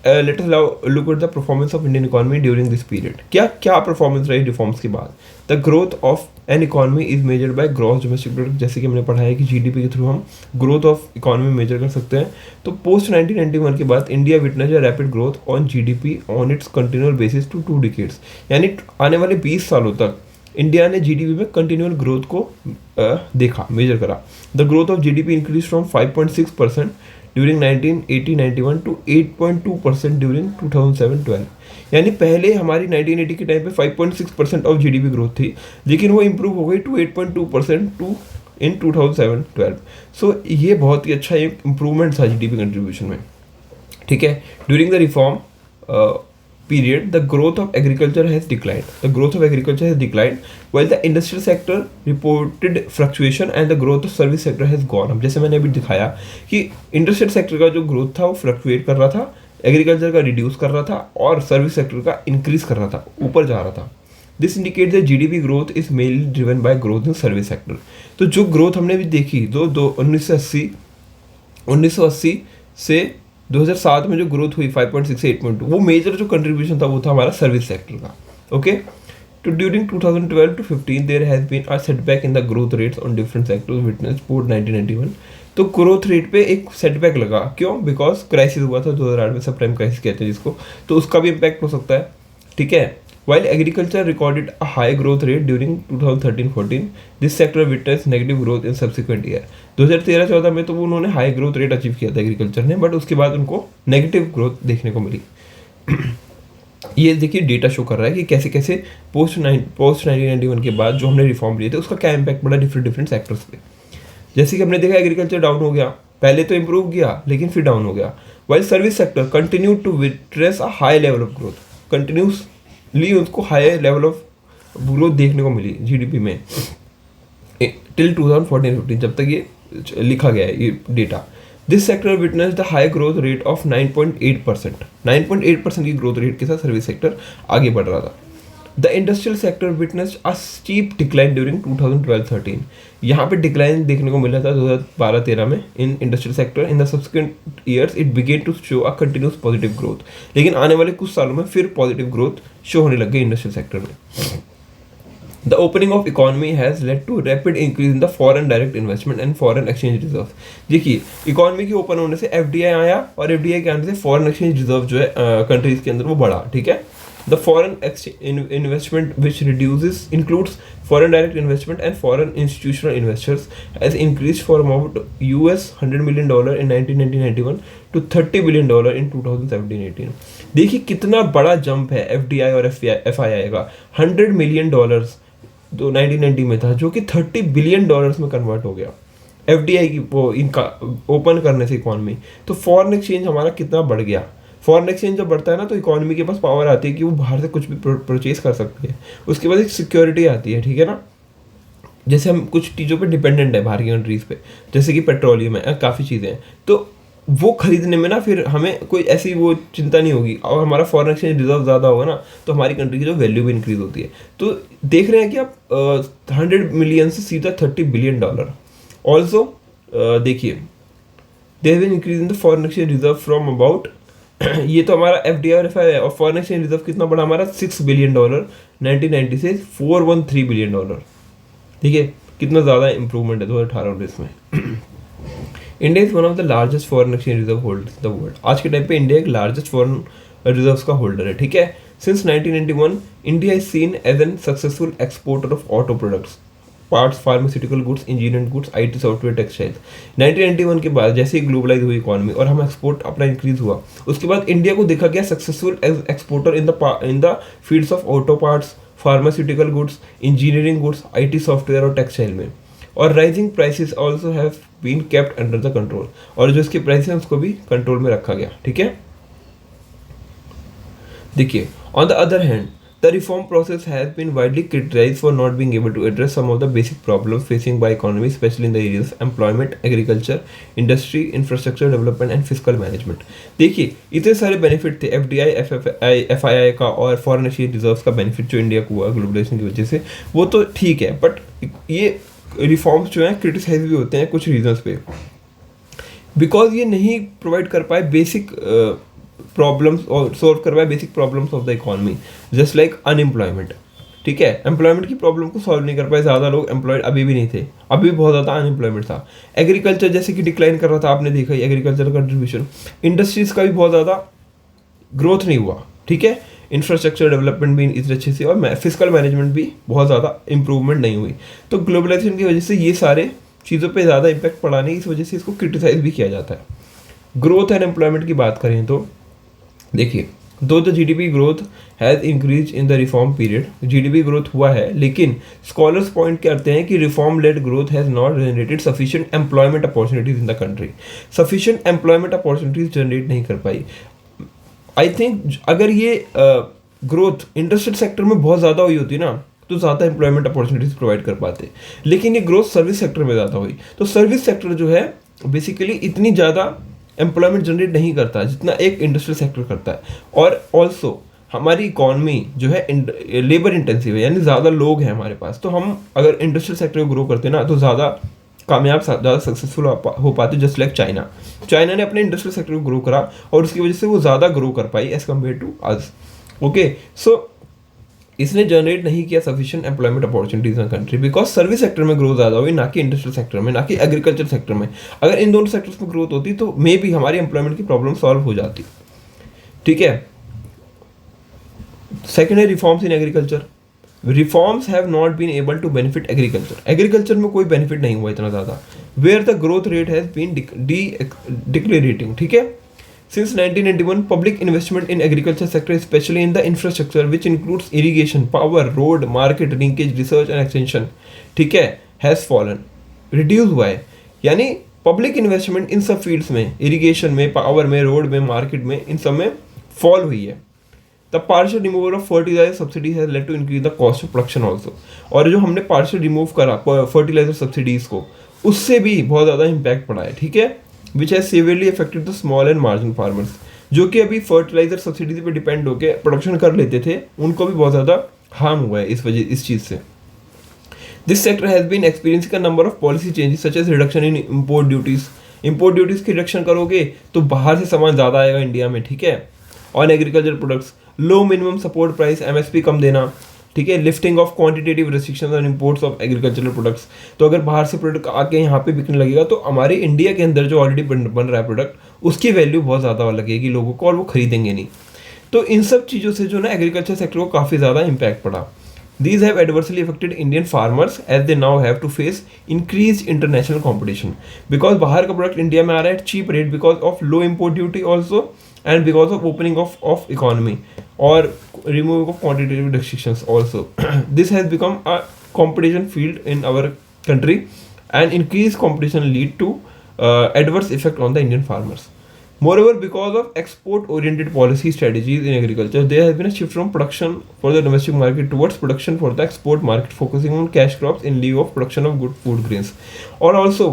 Let us look at the performance of Indian economy during this period. क्या क्या परफॉर्मेंस रही रिफॉर्म्स के बाद? The growth of N economy is measured by gross domestic product, जैसे कि हमने पढ़ा है कि जीडीपी के थ्रू हम ग्रोथ ऑफ इकॉनमी मेजर कर सकते हैं। तो पोस्ट 1991 के बाद India witness a rapid growth on GDP on its continual basis to 2 decades, यानी आने वाले 20 सालों तक इंडिया ने जीडीपी में कंटिन्यूअल ग्रोथ को देखा, मेजर करा। The growth of GDP increase from 5.6% during 1980-91 to 8.2% during 2007-12, यानी पहले हमारी 1980 के टाइम पे 5.6% ऑफ जीडीपी ग्रोथ थी, लेकिन वो इम्प्रूव हो गई टू 8.2% टू इन 2007-12। सो ये बहुत ही अच्छा एक इम्प्रूवमेंट था जीडीपी कंट्रीब्यूशन में, ठीक है। During the reform period, the growth of agriculture has declined. The growth of agriculture has declined, while the industrial sector reported fluctuation and the growth of service sector has gone up. जैसे मैंने अभी दिखाया कि इंडस्ट्रियल सेक्टर का जो ग्रोथ था वो फ्लक्चुएट कर रहा था, एग्रीकल्चर का रिड्यूस कर रहा था और सर्विस सेक्टर का इंक्रीज कर रहा था, ऊपर जा रहा था। This indicate the GDP growth is mainly driven by growth in service sector. तो जो ग्रोथ हमने भी देखी 1980 से 2007 में जो ग्रोथ हुई 5.6 से 8.2, वो मेजर जो कंट्रीब्यूशन था वो था हमारा सर्विस सेक्टर का, ओके। तो during 2012 to 15 there has been a setback in the growth rates on different sectors witness post 1991। तो ग्रोथ रेट पे एक सेटबैक लगा, क्यों? बिकॉज क्राइसिस हुआ था 2008 में, सब प्राइम क्राइसिस कहते हैं जिसको, तो उसका भी इम्पैक्ट हो सकता है, ठीक है। While agriculture recorded a high growth rate during 2013-14, this sector witnessed negative growth in subsequent year. 2013-14 में तो उन्होंने हाई ग्रोथ रेट अचीव किया था एग्रीकल्चर ने, बट उसके बाद उनको नेगेटिव ग्रोथ देखने को मिली। ये देखिए डेटा शो कर रहा है कि कैसे कैसे पोस्ट 1991 के बाद जो हमने रिफॉर्म लिए थे उसका क्या इम्पैक्ट पड़ा डिफरेंट सेक्टर्स पे। जैसे कि हमने देखा एग्रीकल्चर डाउन हो गया, पहले तो इम्प्रूव किया लेकिन फिर डाउन हो गया। While service sector continue to witness a high level of growth, continuously उसको हाई लेवल ऑफ ग्रोथ देखने को मिली जीडीपी में टिल 2014-15, जब तक ये लिखा गया है ये data. This sector witness the high growth rate of 9.8%, 9.8% की ग्रोथ रेट के साथ सर्विस सेक्टर आगे बढ़ रहा था। The industrial sector witness a steep decline during 2012-13, यहाँ पे डिक्लाइन देखने को मिला था 2012-13 में in industrial sector. In the subsequent years it began to show a continuous positive growth, लेकिन आने वाले कुछ सालों में फिर पॉजिटिव ग्रोथ शो होने लग गई इंडस्ट्रियल सेक्टर में। The opening of economy has led to rapid increase in the foreign direct investment and foreign exchange reserve। देखिए इकोनॉमी के ओपन होने से एफडीआई आया और एफडीआई के आने से फॉरेन एक्सचेंज रिजर्व जो है कंट्रीज के अंदर वो बढ़ा, ठीक है। The foreign investment which reduces includes foreign direct investment and foreign institutional investors has increase from about $100 million in 1991 to $30 billion in 2017-18। देखिए कितना बड़ा जंप है एफडीआई और एफआईआई का। $100 million तो 1990 में था जो कि $30 billion में कन्वर्ट हो गया एफडीआई की वो इनका ओपन करने से इकॉनमी। तो फॉरेन एक्सचेंज हमारा कितना बढ़ गया। फॉरेन एक्सचेंज जब बढ़ता है ना तो इकॉनमी के पास पावर आती है कि वो बाहर से कुछ भी परचेज कर सकती है। उसके बाद एक सिक्योरिटी आती है, ठीक है ना। जैसे हम कुछ चीज़ों पे डिपेंडेंट है बाहर की कंट्रीज़ पे, जैसे कि पेट्रोलियम है, काफ़ी चीज़ें हैं, तो वो खरीदने में ना फिर हमें कोई ऐसी वो चिंता नहीं होगी और हमारा फॉरेन एक्सचेंज रिजर्व ज़्यादा होगा ना तो हमारी कंट्री की जो वैल्यू भी इंक्रीज होती है। तो देख रहे हैं कि आप 100 मिलियन से सीधा $30 billion। ऑल्सो देखिए there been increase in the foreign exchange reserve from about ये तो हमारा एफडीआई और एफआई है, और फॉरेन एक्सचेंज रिजर्व कितना बड़ा हमारा $6 billion 1990 से $413 billion। ठीक है, कितना ज़्यादा इंप्रूवमेंट है 2018-19 में। India is one of the largest foreign exchange reserve holder in the world. आज के टाइम पे इंडिया एक लार्जेस्ट फॉरेन रिजर्व्स का होल्डर है, ठीक है। Since 1991 India is seen as an successful exporter of auto products, parts, pharmaceutical goods, engineering goods, IT software, textile. 1991 के बाद जैसे ही ग्लोबलाइज हुई इकोनॉमी और हम एक्सपोर्ट अपना इंक्रीज हुआ, उसके बाद इंडिया को देखा गया successful exporter in the fields of auto parts, pharmaceutical goods, engineering goods, IT software और टेक्सटाइल में। और rising prices also have been kept under the control, और जो इसके प्राइस हैं उसको भी कंट्रोल में रखा गया, ठीक है। देखिए, on the other hand the reform process has been widely criticized for not being able to address some of the basic problems facing by economy, especially in the areas of employment, agriculture, industry, infrastructure development and fiscal management। देखिए, इतने सारे बेनिफिट थे FDI, FII का और फॉरेन एक्सचेंज रिजर्व्स का बेनिफिट जो इंडिया को हुआ ग्लोबलाइजेशन की वजह से, वो तो ठीक है, बट ये रिफॉर्म्स जो हैं क्रिटिसाइज भी होते हैं कुछ रीजंस पे, बिकॉज ये नहीं प्रोवाइड कर पाए बेसिक प्रॉब्लम्स और सॉल्व करवाए basic problems of the economy, just like unemployment, ठीक है। एम्प्लॉयमेंट की प्रॉब्लम को सॉल्व नहीं कर पाए, ज़्यादा लोग एम्प्लॉयड अभी भी नहीं थे, अभी भी बहुत ज़्यादा अनएम्प्लॉयमेंट था। एग्रीकल्चर जैसे कि डिक्लाइन कर रहा था, आपने देखा ही एग्रीकल्चर कंट्रीब्यूशन। इंडस्ट्रीज़ का भी बहुत ज़्यादा ग्रोथ नहीं हुआ, ठीक है। इंफ्रास्ट्रक्चर डेवलपमेंट भी इतने अच्छे से, और फिजिकल मैनेजमेंट भी बहुत ज़्यादा इंप्रूवमेंट नहीं हुई। तो ग्लोबलाइजेशन की वजह से ये सारे चीज़ों पर ज़्यादा इम्पैक्ट पड़ा नहीं, इस वजह से इसको क्रिटिसाइज भी किया जाता है। ग्रोथ एंड एम्प्लॉयमेंट की बात करें तो देखिए, दो the GDP growth has increase in the reform period, GDP growth हुआ है, लेकिन स्कॉलर्स पॉइंट करते हैं कि reform led growth has not generated sufficient employment opportunities in the country. Sufficient employment opportunities generate नहीं कर पाई। आई थिंक अगर ये ग्रोथ इंडस्ट्रियल सेक्टर में बहुत ज़्यादा हुई होती ना, तो ज़्यादा एम्प्लॉयमेंट अपॉर्चुनिटीज प्रोवाइड कर पाते, लेकिन ये ग्रोथ सर्विस सेक्टर में ज़्यादा हुई। तो सर्विस सेक्टर जो है बेसिकली इतनी ज़्यादा एम्प्लॉयमेंट जनरेट नहीं करता जितना एक इंडस्ट्रियल सेक्टर करता है। और ऑल्सो हमारी इकॉनमी जो है लेबर इंटेंसिव है, यानी ज़्यादा लोग हैं हमारे पास, तो हम अगर इंडस्ट्रियल सेक्टर को ग्रो करते हैं ना, तो ज़्यादा कामयाब, ज़्यादा सक्सेसफुल हो पाते, जस्ट लाइक चाइना ने अपने इंडस्ट्रियल सेक्टर को ग्रो करा और उसकी वजह से वो ज़्यादा ग्रो कर पाई as compare to us. Okay, so इसने जनरेट नहीं किया sufficient employment opportunities in country, because service sector में ग्रोथ ज़्यादा हुई, ना कि इंडस्ट्रियल सेक्टर में, ना कि एग्रीकल्चर सेक्टर में। अगर इन दोनों सेक्टर्स में ग्रोथ होती तो मे भी हमारी एम्प्लॉयमेंट की प्रॉब्लम सॉल्व हो जाती, ठीक है। सेकेंड है reforms in agriculture. Reforms have not been able to benefit agriculture, agriculture में कोई बेनिफिट नहीं हुआ इतना ज़्यादा, where the growth rate has been decelerating, ठीक है। Since 1991, public investment in agriculture sector, especially in the infrastructure, which includes irrigation, power, road, market linkage, research and extension, ठीक है, has fallen, reduce हुआ है। यानी पब्लिक इन्वेस्टमेंट इन सब फील्ड्स में, इरिगेशन में, पावर में, रोड में, मार्केट में, इन सब में फॉल हुई है। The partial removal of fertilizer subsidy has led to increase the cost of production also. और जो हमने पार्शियल रिमूव करा फर्टिलाइजर सब्सिडीज को, उससे भी बहुत ज़्यादा इम्पैक्ट पड़ा है, ठीक है। Which has severely affected the small and margin farmers, जो कि अभी फर्टिलाइजर सब्सिडी पे डिपेंड होकर प्रोडक्शन कर लेते थे, उनको भी बहुत ज़्यादा हार्म हुआ है इस चीज़ से। This sector has been experiencing a number of policy changes such as reduction in import duties. Import duties की रिडक्शन करोगे तो बाहर से सामान ज़्यादा आएगा इंडिया में, ठीक है। On agriculture products, low minimum support price, MSP कम देना, ठीक है। Lifting of quantitative restrictions on imports of agricultural products, तो अगर बाहर से प्रोडक्ट आके यहाँ पे बिकने लगेगा तो हमारे इंडिया के अंदर जो ऑलरेडी बन रहा है प्रोडक्ट, उसकी वैल्यू बहुत ज़्यादा लगेगी लोगों को और वो खरीदेंगे नहीं। तो इन सब चीज़ों से जो ना एग्रीकल्चर सेक्टर को काफ़ी ज़्यादा इम्पैक्ट पड़ा। These have adversely affected Indian farmers as they now have to face increased international competition, because बाहर का प्रोडक्ट इंडिया में आ रहा है cheap rate because of low import duty also and because of opening of economy or removing of quantitative restrictions also. This has become a competition field in our country, and increased competition lead to adverse effect on the Indian farmers. Moreover, because of export-oriented policy strategies in agriculture, there has been a shift from production for the domestic market towards production for the export market, focusing on cash crops in lieu of production of good food grains. Or also,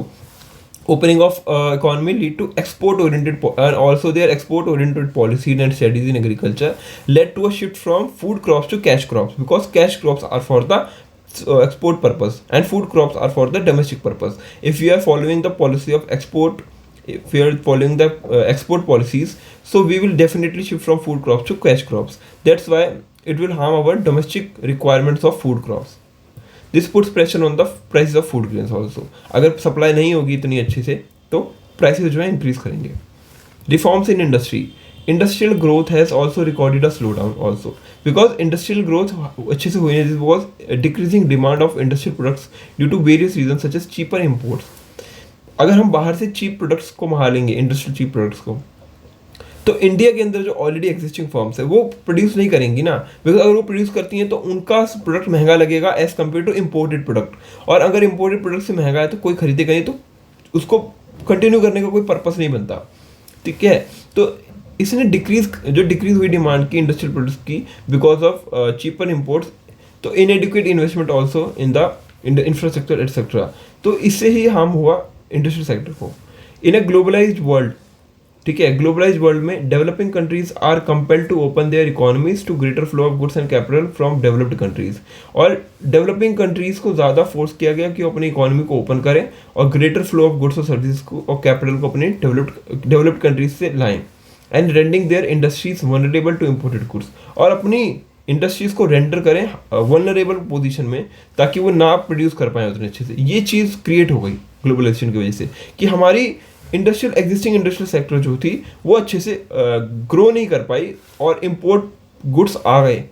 opening of economy lead to export-oriented and also their export-oriented policies and strategies in agriculture led to a shift from food crops to cash crops, because cash crops are for the export purpose and food crops are for the domestic purpose. If you are following the policy of export, if we are following the export policies, so we will definitely shift from food crops to cash crops. That's why it will harm our domestic requirements of food crops. This puts pressure on the prices of food grains also. अगर सप्लाई नहीं होगी इतनी अच्छी से तो प्राइसेस जो है इंक्रीज करेंगे। Reforms in industry, industrial growth has also recorded a slow down also because industrial growth अच्छे से हुई है, this was decreasing demand of industrial products due to various reason such as cheaper imports. अगर हम बाहर से चीप प्रोडक्ट्स को मंगा इंडस्ट्रियल चीप प्रोडक्ट्स को, तो इंडिया के अंदर जो ऑलरेडी एग्जिस्टिंग फर्म्स है वो प्रोड्यूस नहीं करेंगी ना, बिकॉज अगर वो प्रोड्यूस करती हैं तो उनका प्रोडक्ट महंगा लगेगा as compare to imported product, और अगर इम्पोर्टेड प्रोडक्ट से महंगा है तो कोई खरीदेगा नहीं, तो उसको कंटिन्यू करने का कोई पर्पस नहीं बनता। ठीक है, तो इसने डिक्रीज हुई डिमांड की इंडस्ट्रियल प्रोडक्ट्स की बिकॉज ऑफ चीपर इम्पोर्ट्स, तो inadequate investment also in the infrastructure etcetera, तो इससे ही हार्म हुआ इंडस्ट्रियल सेक्टर को। इन अ ग्लोबलाइज्ड वर्ल्ड, ठीक है, ग्लोबलाइज वर्ल्ड में developing countries are compelled to open their economies to greater flow of goods and capital from developed countries, और डेवलपिंग कंट्रीज को ज़्यादा फोर्स किया गया कि वो अपनी इकोनॉमी को ओपन करें और ग्रेटर फ्लो ऑफ गुड्स और सर्विसेज को और कैपिटल को अपनी डेवलप्ड कंट्रीज से लाएं, and rendering their industries vulnerable to imported goods, और अपनी इंडस्ट्रीज को रेंडर करें वनरेबल पोजीशन में ताकि वो ना प्रोड्यूस कर पाए उतने अच्छे से। ये चीज़ क्रिएट हो गई ग्लोबलाइजेशन की वजह से कि हमारी एग्जिस्टिंग इंडस्ट्रियल सेक्टर जो थी वो अच्छे से ग्रो नहीं कर पाई और इम्पोर्ट गुड्स आ गए,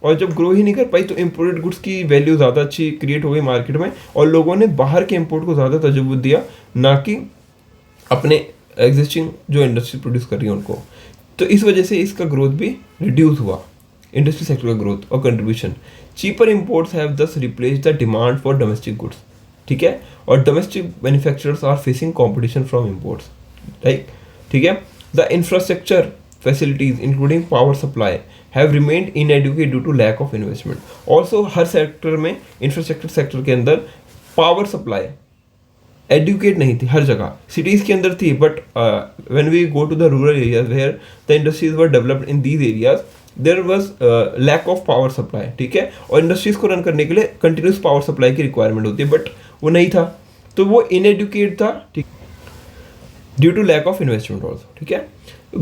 और जब ग्रो ही नहीं कर पाई तो इम्पोर्टेड गुड्स की वैल्यू ज़्यादा अच्छी क्रिएट हो गई मार्केट में, और लोगों ने बाहर के इम्पोर्ट को ज़्यादा तजुर्बा दिया ना कि अपने एग्जिस्टिंग जो इंडस्ट्री प्रोड्यूस कर रही है उनको। तो इस वजह से इसका ग्रोथ भी रिड्यूस हुआ, इंडस्ट्री सेक्टर का ग्रोथ और contribution. Cheaper imports have thus replaced the demand for domestic goods, ठीक है, और domestic manufacturers are facing competition from imports, right, ठीक है। The infrastructure facilities including power supply have remained inadequate due to lack of investment. Also हर सेक्टर में, इंफ्रास्ट्रक्चर सेक्टर के अंदर पावर सप्लाई एडुकेट नहीं थी हर जगह, सिटीज़ के अंदर थी, but when we go to the rural areas where the industries were developed in these areas there was lack of power supply, ठीक है, और इंडस्ट्रीज को रन करने के लिए कंटिन्यूस पावर सप्लाई की रिक्वायरमेंट होती है, बट वो नहीं था, तो वो इनएडुकेट था, ठीक, due to lack of investment also, ठीक है।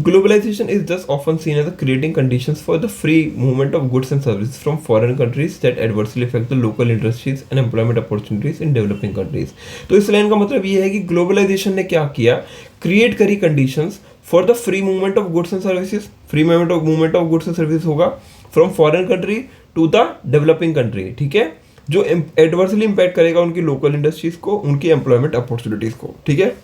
Globalization is thus often seen as creating conditions for the free movement of goods and services from foreign countries that adversely affect the local industries and employment opportunities in developing countries। तो इस लाइन का मतलब ये है कि ग्लोबलाइजेशन ने क्या किया, क्रिएट करी conditions for the free movement of goods and services. Free movement of goods and services होगा from foreign country to the developing country, ठीक है, जो एडवर्सली इम्पैक्ट करेगा उनकी लोकल इंडस्ट्रीज को, उनकी एम्प्लॉयमेंट अपॉर्चुनिटीज को, ठीक है।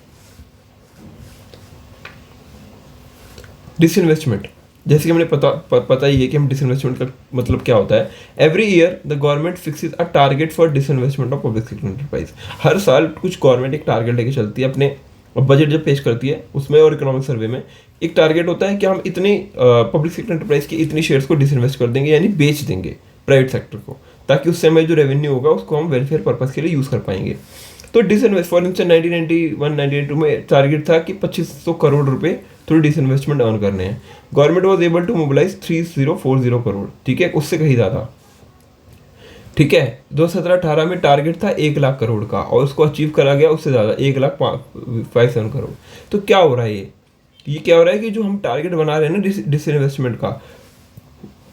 डिसइन्वेस्टमेंट, जैसे कि हमें पता ही है कि हम डिसइन्वेस्टमेंट का मतलब क्या होता है। Every year the government fixes a target for disinvestment of public sector enterprise. हर साल कुछ गवर्नमेंट एक टारगेट लेके चलती है अपने बजट जब पेश करती है उसमें, और इकोनॉमिक सर्वे में एक टारगेट होता है कि हम इतनी पब्लिक सेक्टर एंटरप्राइज की इतनी शेयर्स को डिसइन्वेस्ट कर देंगे, यानी बेच देंगे प्राइवेट सेक्टर को, ताकि उससे हमें जो रेवेन्यू होगा उसको हम वेलफेयर पर्पज के लिए यूज़ कर पाएंगे। तो डिसइन्वेस्ट फॉर इंस्टेंस 1991-1992 में टारगेट था कि 2500 करोड़ रुपए थ्रू डिसइन्वेस्टमेंट अर्न करने हैं। Government was able to mobilize 3040 crore, ठीक है, उससे कहीं ज़्यादा, ठीक है। 2017-18 में टारगेट था 1 लाख करोड़ का और उसको अचीव करा गया उससे ज़्यादा, 1,57 करोड़। तो क्या हो रहा है, ये क्या हो रहा है कि जो हम टारगेट बना रहे हैं ना डिसइन्वेस्टमेंट का,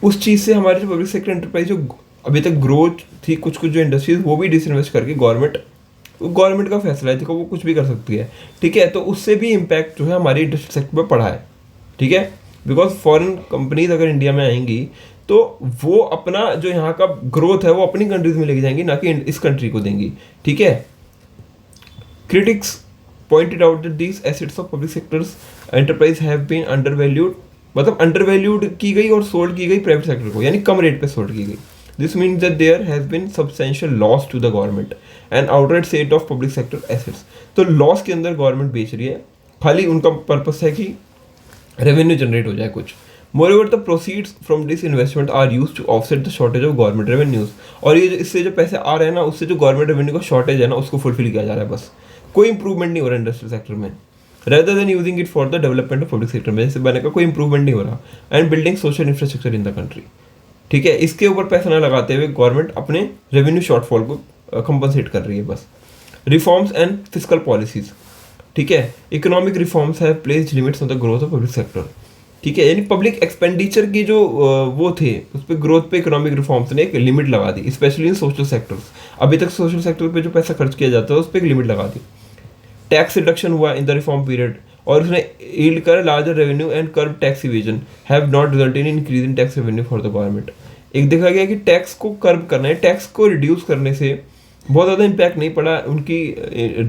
उस चीज़ से हमारे जो पब्लिक सेक्टर एंटरप्राइज जो अभी तक ग्रोथ थी, कुछ जो इंडस्ट्रीज वो भी डिसइन्वेस्ट करके गवर्नमेंट का फैसला है, देखो वो कुछ भी कर सकती है, ठीक है। तो उससे भी इम्पैक्ट जो है हमारी इंडस्ट्रियल सेक्टर पर पड़ा है, ठीक है, बिकॉज फॉरेन कंपनीज अगर इंडिया में आएंगी तो वो अपना जो यहाँ का ग्रोथ है वो अपनी कंट्रीज में लेके जाएंगी, ना कि इस कंट्री को देंगी, ठीक है। Critics pointed out that these assets of public sectors enterprise have been undervalued, मतलब अंडरवैल्यूड की गई और सोल्ड की गई प्राइवेट सेक्टर को, यानी कम रेट पे सोल्ड की गई। This means that there has been substantial loss to the government and outright sale of public sector assets। तो लॉस के अंदर गवर्नमेंट बेच रही है, खाली उनका पर्पस है कि रेवेन्यू जनरेट हो जाए कुछ। Moreover, the proceeds from this investment are used to offset the shortage of government revenues। और ये इससे जो पैसे आ रहे हैं ना, उससे जो गवर्नमेंट रेवेन्यू का शॉर्टेज है ना, उसको फुलफिल किया जा रहा है, बस कोई इंप्रूवमेंट नहीं हो रहा इंडस्ट्रियल सेक्टर में, rather than using it for the development of public sector में जैसे मैंने कहा कोई इंप्रूवमेंट नहीं हो रहा, and building social infrastructure in the country, ठीक है। इसके ऊपर पैसा ना लगाते हुए गवर्नमेंट अपने रेवेन्यू शॉर्टफॉल को कंपनसेट कर रही है बस। रिफॉर्म्स एंड फिस्कल पॉलिसीज, ठीक है, economic reforms have placed limits on the growth of public sector, ठीक है, यानी पब्लिक एक्सपेंडिचर की जो वो थे उस पर ग्रोथ पे इकोनॉमिक रिफॉर्म्स ने एक लिमिट लगा दी, स्पेशली इन सोशल सेक्टर्स। अभी तक सोशल सेक्टर पे जो पैसा खर्च किया जाता है उस पर एक लिमिट लगा दी। टैक्स रिडक्शन हुआ इन द रिफॉर्म पीरियड, और उसने यील्ड कर larger revenue and curve tax evasion have not resulted in increase in tax revenue for the government. एक देखा गया कि टैक्स को कर्व करना है, टैक्स को रिड्यूस करने से बहुत ज़्यादा इम्पैक्ट नहीं पड़ा उनकी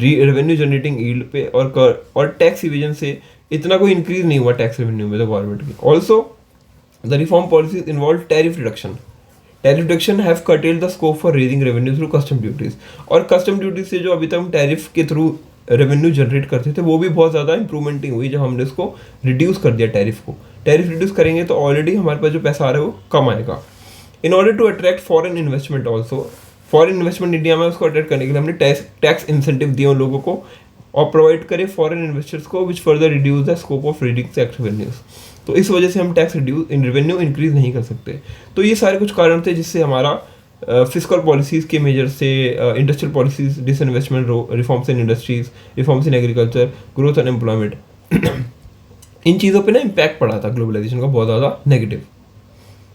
रेवेन्यू जनरेटिंग यील्ड पे, और टैक्स इवेजन से इतना कोई इंक्रीज नहीं हुआ टैक्स रेवेन्यू में द गवर्नमेंट की। Also the reform policies involve tariff reduction. Tariff reduction have curtailed the scope for raising revenue through custom duties, और कस्टम ड्यूटीज से जो अभी तक हम टैरिफ के थ्रू रेवेन्यू जनरेट करते थे वो भी बहुत ज़्यादा इंप्रूवमेंट नहीं हुई जब हमने उसको रिड्यूस कर दिया टैरिफ को। टैरिफ रिड्यूस करेंगे तो ऑलरेडी हमारे पास जो पैसा आ रहा है वो कम आएगा। In order to attract foreign investment also, foreign investment India में उसको अट्रैक्ट करने के लिए हमने टैक्स इंसेंटिव दिए उन लोगों को और प्रोवाइड करे फॉरेन इन्वेस्टर्स को, which further reduce the scope of raising tax revenues. तो इस वजह से हम टैक्स रेवेन्यू इंक्रीज नहीं कर सकते। तो ये सारे कुछ कारण थे जिससे हमारा फिस्कल पॉलिसीज़ के मेजर से industrial policies, disinvestment, reforms in industries, reforms in agriculture, growth and employment, इन चीज़ों पे ना इम्पैक्ट पड़ा था ग्लोबलाइजेशन का बहुत ज़्यादा नेगेटिव।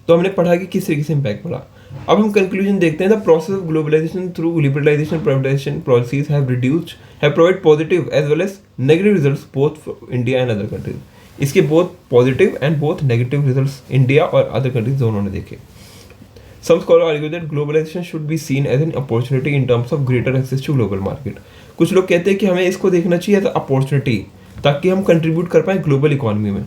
तो हमने पढ़ा कि किस तरीके से इम्पैक्ट पड़ा। अब हम कंक्लूजन देखते हैं। The process of globalization through liberalization privatization policies have provide positive as well as negative results both for India and other countries. इसके both positive and both negative results India और अदर कंट्रीज दोनों ने देखे। Some scholars argue that globalization should be seen as an opportunity in terms of greater access to global market. कुछ लोग कहते हैं कि हमें इसको देखना चाहिए एज अपॉर्चुनिटी, ताकि हम कंट्रीब्यूट कर पाए ग्लोबल इकोनॉमी में,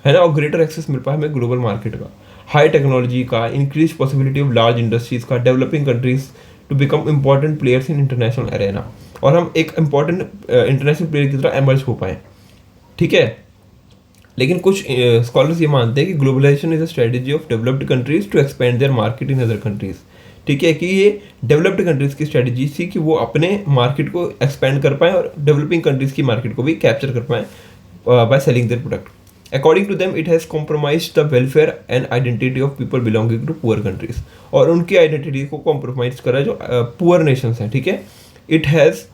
है ना, और ग्रेटर एक्सेस मिल पाए हमें ग्लोबल मार्केट का, हाई टेक्नोलॉजी का, increase possibility of large industries का, developing countries to become important players in international arena, और हम एक इंपॉर्टेंट इंटरनेशनल प्लेयर की तरह एमर्ज हो पाए। ठीक है, लेकिन कुछ स्कॉलर्स ये मानते हैं कि globalization is a strategy of developed countries to expand their market in other countries. ठीक है, कि ये डेवलप्ड कंट्रीज की स्ट्रेटजी थी कि वो अपने मार्केट को एक्सपेंड कर पाएँ और डेवलपिंग कंट्रीज की मार्केट को भी कैप्चर कर पाएँ by selling their product. According to them it has compromise the welfare and identity of people belonging to poor countries, और उनकी आइडेंटिटी को कॉम्प्रोमाइज करा जो पुअर नेशंस हैं। ठीक है, it has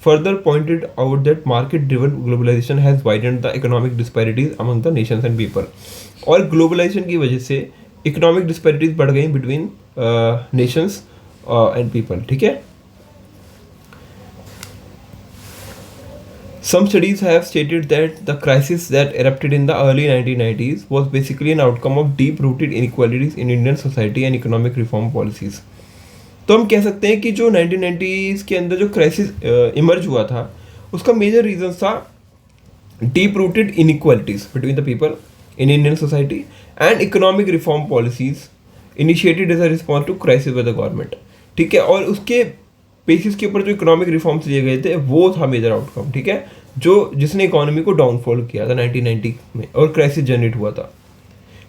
further pointed out that market-driven globalization has widened the economic disparities among the nations and people. और globalization की वजह से economic disparities बढ़ गई between nations and people. ठीक है, some studies have stated that the crisis that erupted in the early 1990s was basically an outcome of deep-rooted inequalities in Indian society and economic reform policies. तो हम कह सकते हैं कि जो 1990s के अंदर जो क्राइसिस इमर्ज हुआ था उसका मेजर रीजन था deep rooted inequalities between the people in Indian society and economic reform policies initiated as a response to crisis by the government. ठीक है, और उसके बेसिस के ऊपर जो इकोनॉमिक रिफॉर्म्स लिए गए थे वो था मेजर आउटकम। ठीक है, जो जिसने इकोनॉमी को डाउनफॉल किया था 1990 में और क्राइसिस जनरेट हुआ था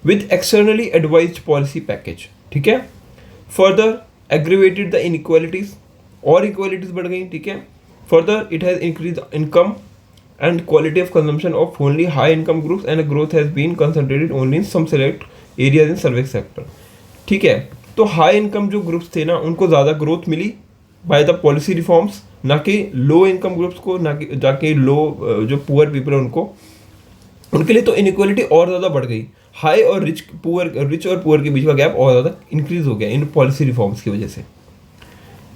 with externally advised policy package. ठीक है, फर्दर aggravated the inequalities, और इक्वालिटीज बढ़ गई। ठीक है, further it has increase income and quality of consumption of only high income groups and growth has been concentrated only in some select areas in service sector. ठीक है, तो हाई इनकम जो ग्रुप्स थे ना उनको ज़्यादा ग्रोथ मिली बाय द पॉलिसी रिफॉर्म्स, ना कि लो इनकम ग्रुप्स को, ना कि जाके लो जो पुअर पीपल है उनके लिए तो इनइक्वालिटी और ज़्यादा बढ़ गई। हाई और रिच और पुअर के बीच का गैप और ज़्यादा इंक्रीज हो गया इन पॉलिसी रिफॉर्म्स की वजह से।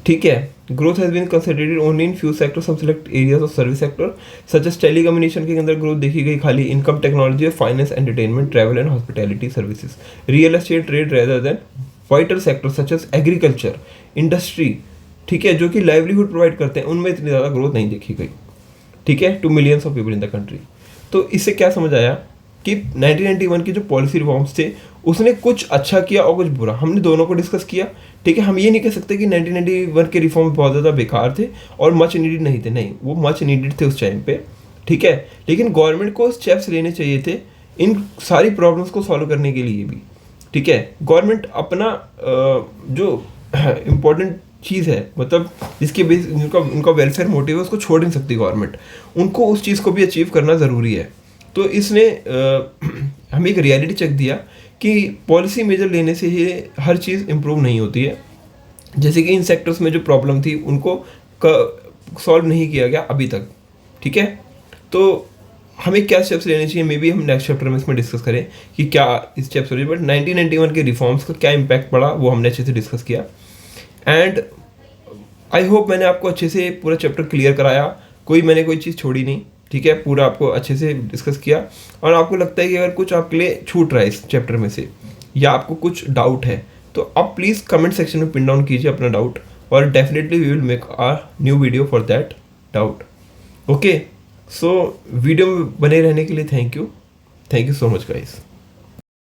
ठीक है, growth has been concentrated only in few sector some select areas of service sector such as telecommunication के अंदर ग्रोथ देखी गई खाली, income technology, finance, entertainment, travel and hospitality services, real estate, trade rather than vital sector such as agriculture, industry. ठीक है, जो कि लाइवलीहुड प्रोवाइड करते हैं उनमें इतनी ज़्यादा ग्रोथ नहीं देखी गई। ठीक है, to millions of people in the country. तो इससे क्या समझ आया कि 1991 के जो पॉलिसी रिफॉर्म्स थे उसने कुछ अच्छा किया और कुछ बुरा, हमने दोनों को डिस्कस किया। ठीक है, हम ये नहीं कह सकते कि 1991 के रिफॉर्म्स बहुत ज़्यादा बेकार थे और मच नीडेड नहीं थे, नहीं, वो मच नीडेड थे उस टाइम पे। ठीक है, लेकिन गवर्नमेंट को स्टेप्स लेने चाहिए थे इन सारी प्रॉब्लम्स को सॉल्व करने के लिए भी। ठीक है, गवर्नमेंट अपना जो इम्पोर्टेंट चीज़ है, मतलब जिसके बेस उनका वेलफेयर मोटिव है, उसको छोड़ नहीं सकती गवर्नमेंट, उनको उस चीज़ को भी अचीव करना ज़रूरी है। तो इसने हमें एक रियलिटी चेक दिया कि पॉलिसी मेजर लेने से ही हर चीज़ इम्प्रूव नहीं होती है। जैसे कि इन सेक्टर्स में जो प्रॉब्लम थी उनको सॉल्व नहीं किया गया अभी तक। ठीक है, तो हमें क्या स्टेप्स लेने चाहिए, मे बी हम नेक्स्ट चैप्टर में इसमें डिस्कस करें कि क्या स्टेप्स हो रही है। बट 1991 के रिफॉर्म्स का क्या इम्पैक्ट पड़ा वो हमने अच्छे से डिस्कस किया। एंड आई होप मैंने आपको अच्छे से पूरा चैप्टर क्लियर कराया। मैंने कोई चीज़ छोड़ी नहीं, ठीक है, पूरा आपको अच्छे से डिस्कस किया। और आपको लगता है कि अगर कुछ आपके लिए छूट रहा है इस चैप्टर में से, या आपको कुछ डाउट है, तो आप प्लीज़ कमेंट सेक्शन में पिन डाउन कीजिए अपना डाउट, और definitely we will make a new video for that doubt. Okay, so video में बने रहने के लिए thank you so much guys.